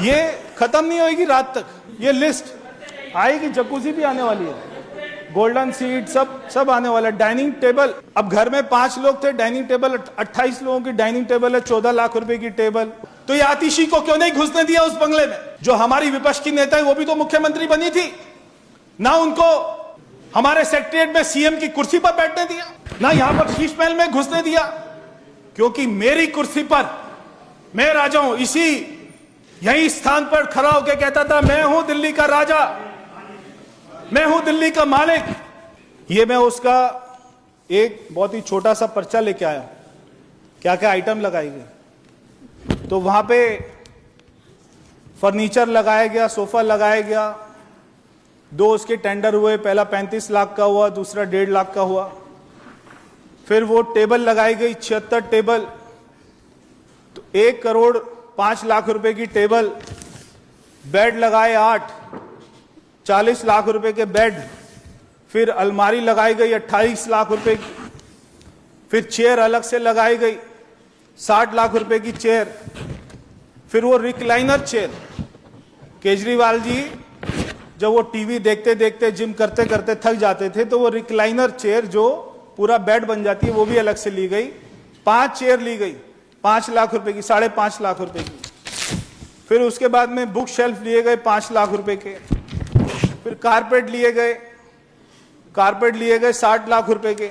ये खत्म नहीं होगी रात तक, ये लिस्ट आएगी। जकूजी भी आने वाली है, गोल्डन सीट सब आने वाला है। डाइनिंग टेबल, अब घर में 5 लोग थे, डाइनिंग टेबल 28 लोगों की डाइनिंग टेबल है, 14 लाख रुपए की टेबल। तो ये आतिशी को क्यों नहीं घुसने दिया उस बंगले में? जो हमारी विपक्ष की नेता है वो भी तो मुख्यमंत्री बनी थी ना, उनको हमारे सेक्रेटरिएट में सीएम की कुर्सी पर बैठने दिया, ना यहां पर शीश महल में घुसने दिया। क्योंकि मेरी कुर्सी पर मैं राजा हूं, इसी यही स्थान पर खड़ा होकर कहता था मैं हूं दिल्ली का राजा, मैं हूं दिल्ली का मालिक। ये मैं उसका एक बहुत ही छोटा सा पर्चा लेके आया, क्या क्या आइटम लगाई गई। तो वहां पे फर्नीचर लगाया गया, सोफा लगाया गया, 2 उसके टेंडर हुए, पहला 35 लाख का हुआ, दूसरा 1.5 लाख का हुआ। फिर वो टेबल लगाई गई 76 टेबल, तो 1 करोड़ 5 लाख रुपए की टेबल। बेड लगाए 8, 40 लाख रुपए के बेड। फिर अलमारी लगाई गई 28 लाख रुपए की। फिर चेयर अलग से लगाई गई 60 लाख रुपए की चेयर। फिर वो रिक्लाइनर चेयर, केजरीवाल जी जब वो टीवी देखते देखते जिम करते करते थक जाते थे तो वो रिक्लाइनर चेयर जो पूरा बेड बन जाती है वो भी अलग से ली गई। 5 चेयर ली गई 5 लाख रुपए की, 5.5 लाख रुपए की। फिर उसके बाद में बुक शेल्फ लिए गए 5 लाख रुपए के। फिर कारपेट लिए गए 60 लाख रुपए के।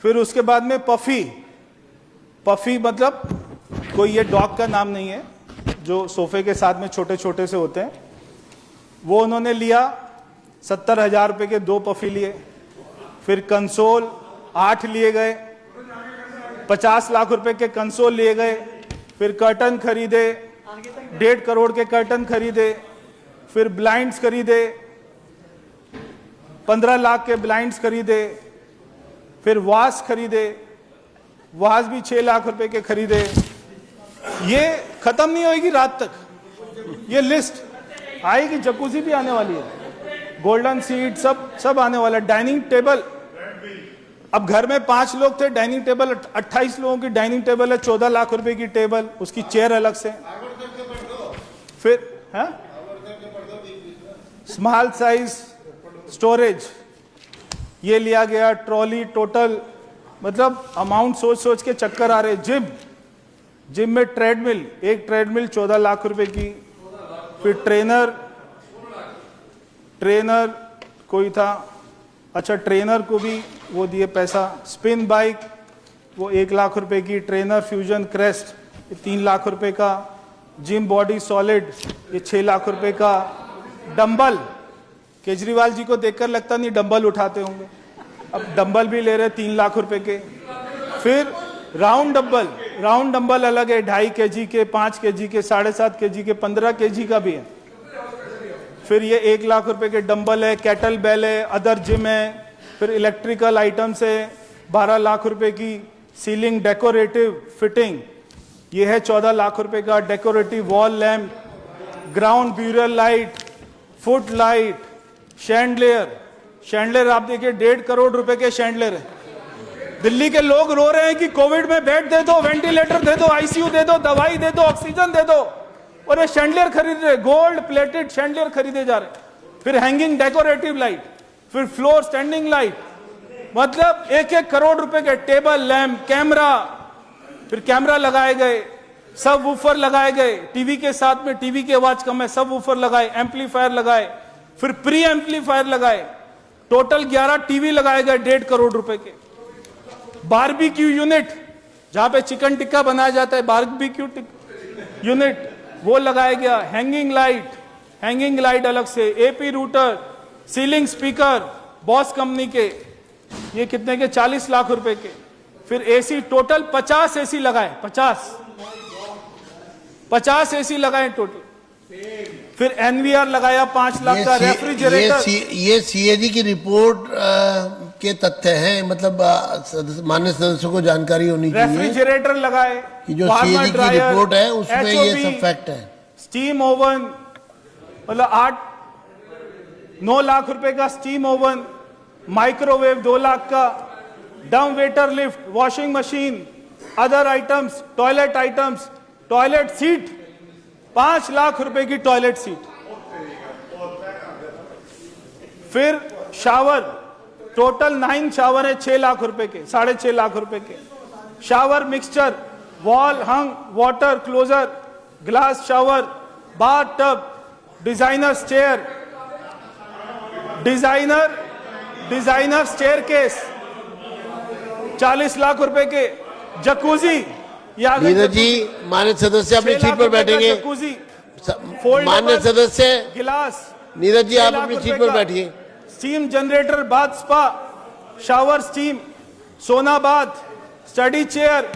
फिर उसके बाद में पफी मतलब कोई ये डॉग का नाम नहीं है, जो सोफे के साथ में छोटे छोटे से होते हैं, वो उन्होंने लिया 70,000 रुपए के 2 पफी लिए। फिर कंसोल 8 लिए गए, 50 लाख रुपए के कंसोल लिए गए। फिर कर्टन खरीदे, 1.5 करोड़ के कर्टन खरीदे। फिर ब्लाइंड्स खरीदे, 15 लाख के ब्लाइंड्स खरीदे। फिर वास खरीदे, वास भी 6 लाख रुपए के खरीदे। ये खत्म नहीं होगी रात तक, ये लिस्ट आएगी। जकूजी भी आने वाली है, गोल्डन सीट सब आने वाला है। डाइनिंग टेबल, अब घर में 5 लोग थे, डाइनिंग टेबल 28 लोगों की डाइनिंग टेबल है, 14 लाख रुपए की टेबल, उसकी चेयर अलग से। फिर है स्मॉल साइज स्टोरेज ये लिया गया, ट्रॉली, टोटल मतलब अमाउंट सोच सोच के चक्कर आ रहे। जिम में ट्रेडमिल, एक ट्रेडमिल 14 लाख रुपए की। फिर ट्रेनर कोई था, अच्छा ट्रेनर को भी वो दिए पैसा। स्पिन बाइक वो 1 लाख रुपए की। ट्रेनर फ्यूजन क्रेस्ट ये 3 लाख रुपए का। जिम बॉडी सॉलिड ये 6 लाख रुपए का। डंबल, केजरीवाल जी को देखकर लगता नहीं डंबल उठाते होंगे, अब डंबल भी ले रहे 3 लाख रुपए के। फिर राउंड डंबल अलग है, 2.5 kg के, 5 kg के, 7.5 kg के, 15 kg का भी है। फिर ये 1 लाख रुपए के डंबल है, कैटल बेल है, अदर जिम है। फिर इलेक्ट्रिकल आइटम्स है 12 लाख रुपए की। सीलिंग डेकोरेटिव फिटिंग ये है 14 लाख रुपए का। Decorative wall lamp, ground burial light, foot light, chandelier आप देखिए 1.5 करोड़ रुपए के शैंडलियर है। दिल्ली के लोग रो रहे हैं कि कोविड में बेड दे दो, वेंटिलेटर दे दो, आईसीयू दे दो, दवाई दे दो, ऑक्सीजन दे दो, और ये शैंडलियर खरीद रहे, गोल्ड प्लेटेड शैंडलियर खरीदे जा रहे। फिर हैंगिंग डेकोरेटिव लाइट, फिर फ्लोर स्टैंडिंग लाइट, मतलब 1-1 करोड़ रुपए के। टेबल लैंप, कैमरा, फिर कैमरा लगाए गए, सब वूफर लगाए गए, टीवी के साथ में, टीवी की आवाज कम है, सब वूफर लगाए, एम्पलीफायर लगाए, फिर प्री एम्पलीफायर लगाए। टोटल 11 टीवी लगाए गए 1.5 करोड़ रुपए के। बारबेक्यू यूनिट, जहां पे चिकन टिक्का बनाया जाता है, बारबेक्यू यूनिट वो लगाया गया। हैंगिंग लाइट अलग से। AP router, ceiling speaker boss company के, ये कितने के? 40 लाख रुपए के। फिर एसी, टोटल 50 एसी लगाए, 50 एसी लगाए टोटल। फिर एनवीआर लगाया 5 लाख का। रेफ्रिजरेटर, ये सीएजी की रिपोर्ट के तथ्य हैं, मतलब माननीय सदस्यों को जानकारी होनी चाहिए। रेफ्रिजरेटर लगाए, कि जो सीएजी की रिपोर्ट है उसमें ये सब फैक्ट है। स्टीम ओवन मतलब 9 लाख रुपए का स्टीम ओवन। माइक्रोवेव 2 लाख का। Dumb waiter lift, washing machine, other items, toilet seat 5 lakh रुपए की टॉयलेट सीट। फिर शावर, टोटल 9 शावर है 6 लाख रुपए के, 6.5 लाख रुपए के। Shower mixture, wall hung water closet, glass shower, bath tub, designer chair, designer staircase 40 lakh रुपए के। जकूजी, नीरज जी मान्य सदस्य अपनी सीट पर बैठेंगे। जकूजी, मान्य सदस्य गिलास, नीरज जी 6 आप लाख अपनी रुपए सीट पर का। बैठिए। Steam generator, bath spa, shower steam, sauna bath, study chair,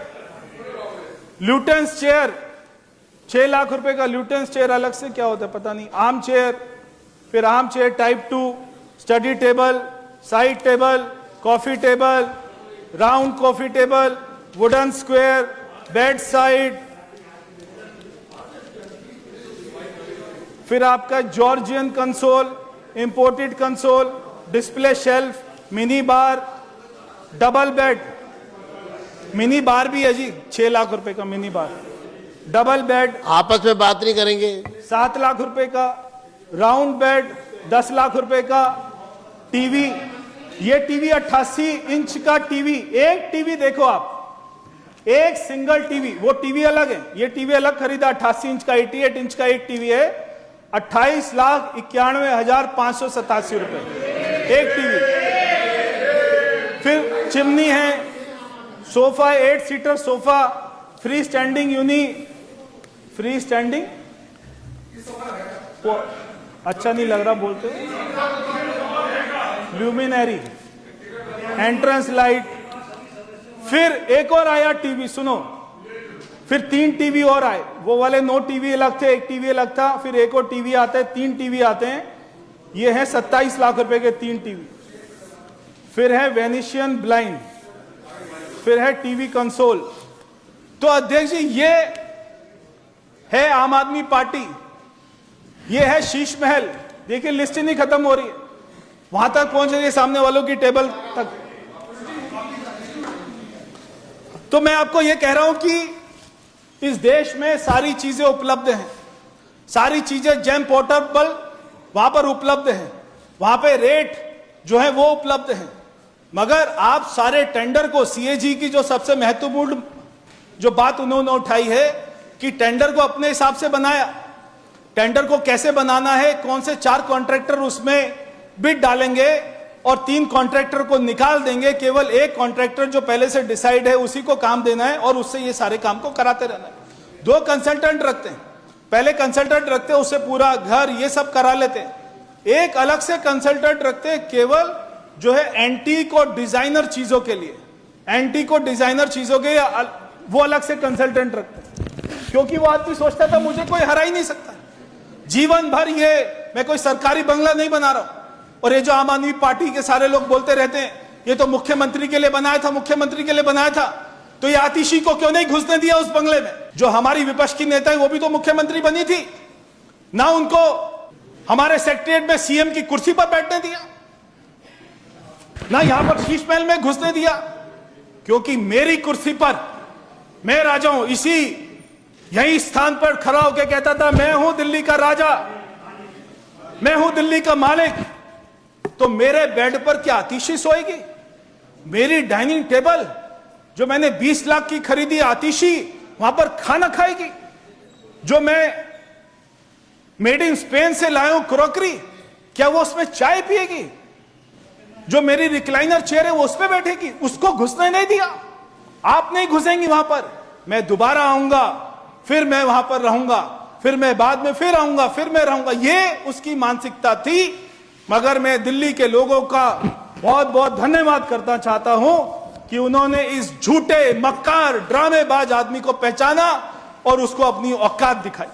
Lutyens chair 6 lakh रुपए का। ल्यूटेंस चेयर अलग से क्या होता है पता नहीं। आर्म चेयर, फिर arm chair type 2, study table, side table, coffee table, round coffee table, wooden square, bed side. फिर आपका Georgian console, imported console, display shelf, mini bar, double bed, mini bar भी है जी 6 लाख रुपए का मिनी बार, डबल बेड आपस में बात नहीं करेंगे। 7 लाख रुपए का, राउंड बेड 10 लाख रुपए का। टीवी, ये टीवी 88 इंच का टीवी, एक टीवी देखो आप, एक सिंगल टीवी, वो टीवी अलग है, ये टीवी अलग खरीदा 88 इंच का, 88 इंच का एक टीवी है, 28,91,587 रुपए एक टीवी। फिर चिमनी है, sofa 8 seater sofa, free standing unit, free standing वो अच्छा नहीं लग रहा बोलते, ल्यूमिनरी, एंट्रेंस लाइट। फिर एक और आया टीवी, सुनो, फिर 3 टीवी और आए, वो वाले 9 टीवी अलग थे, एक टीवी अलग था, फिर एक और टीवी आता है, 3 टीवी आते हैं, ये है 27 लाख रुपए के 3 टीवी। फिर है वेनिशियन ब्लाइंड, फिर है टीवी कंसोल। तो अध्यक्ष जी ये है आम आदमी पार्टी, ये है शीश महल। देखिए लिस्ट ही नहीं खत्म हो रही है, वहां तक पहुंच रही है सामने वालों की टेबल तक। तो मैं आपको यह कह रहा हूं कि इस देश में सारी चीजें उपलब्ध हैं, सारी चीजें जेम पोर्टेबल वहां पर उपलब्ध हैं, वहां पे रेट जो है वो उपलब्ध है। मगर आप सारे टेंडर को, सीएजी की जो सबसे महत्वपूर्ण जो बात उन्होंने उठाई है कि टेंडर को अपने हिसाब से बनाया, टेंडर को कैसे बनाना है, कौन से 4 कॉन्ट्रैक्टर उसमें बिड डालेंगे और 3 कॉन्ट्रैक्टर को निकाल देंगे, केवल एक कॉन्ट्रैक्टर जो पहले से डिसाइड है उसी को काम देना है और उससे ये सारे काम को कराते रहना है। 2 कंसल्टेंट रखते हैं, पहले कंसल्टेंट रखते हैं उससे पूरा घर ये सब करा लेते हैं, एक अलग से कंसल्टेंट रखते हैं केवल जो है एंटीक और डिजाइनर चीजों के लिए, एंटीक और डिजाइनर चीजों के वो अलग से कंसल्टेंट रखते हैं, क्योंकि वो आदमी सोचता था मुझे कोई हरा ही नहीं सकता, जीवन भर ये मैं कोई सरकारी बंगला नहीं बना रहा हूं। और ये जो आम आदमी पार्टी के सारे लोग बोलते रहते हैं ये तो मुख्यमंत्री के लिए बनाया था, मुख्यमंत्री के लिए बनाया था, तो ये आतिशी को क्यों नहीं घुसने दिया उस बंगले में? जो हमारी विपक्ष की नेता है वो भी तो मुख्यमंत्री बनी थी ना, उनको हमारे सेक्रेटरिएट में सीएम की कुर्सी पर बैठने दिया ना, यहां पर शीश महल में घुसने दिया, क्योंकि मेरी कुर्सी पर मैं राजा हूं। यही स्थान पर खड़ा होकर कहता था मैं हूं दिल्ली का राजा, मैं हूं दिल्ली का मालिक। तो मेरे बेड पर क्या आतिशी सोएगी? मेरी डाइनिंग टेबल जो मैंने 20 लाख की खरीदी, आतिशी वहां पर खाना खाएगी? जो मैं मेड इन स्पेन से लाया हूं क्रॉकरी, क्या वो उसमें चाय पिएगी? जो मेरी रिक्लाइनर चेयर है वो उस पर बैठेगी? उसको घुसने नहीं दिया। आप नहीं घुसेंगी वहां पर, मैं दोबारा आऊंगा, फिर मैं वहां पर रहूंगा, फिर मैं बाद में फिर आऊंगा, फिर मैं रहूंगा, ये उसकी मानसिकता थी। मगर मैं दिल्ली के लोगों का बहुत बहुत धन्यवाद करना चाहता हूं कि उन्होंने इस झूठे, मक्कार, ड्रामेबाज आदमी को पहचाना और उसको अपनी औकात दिखाई।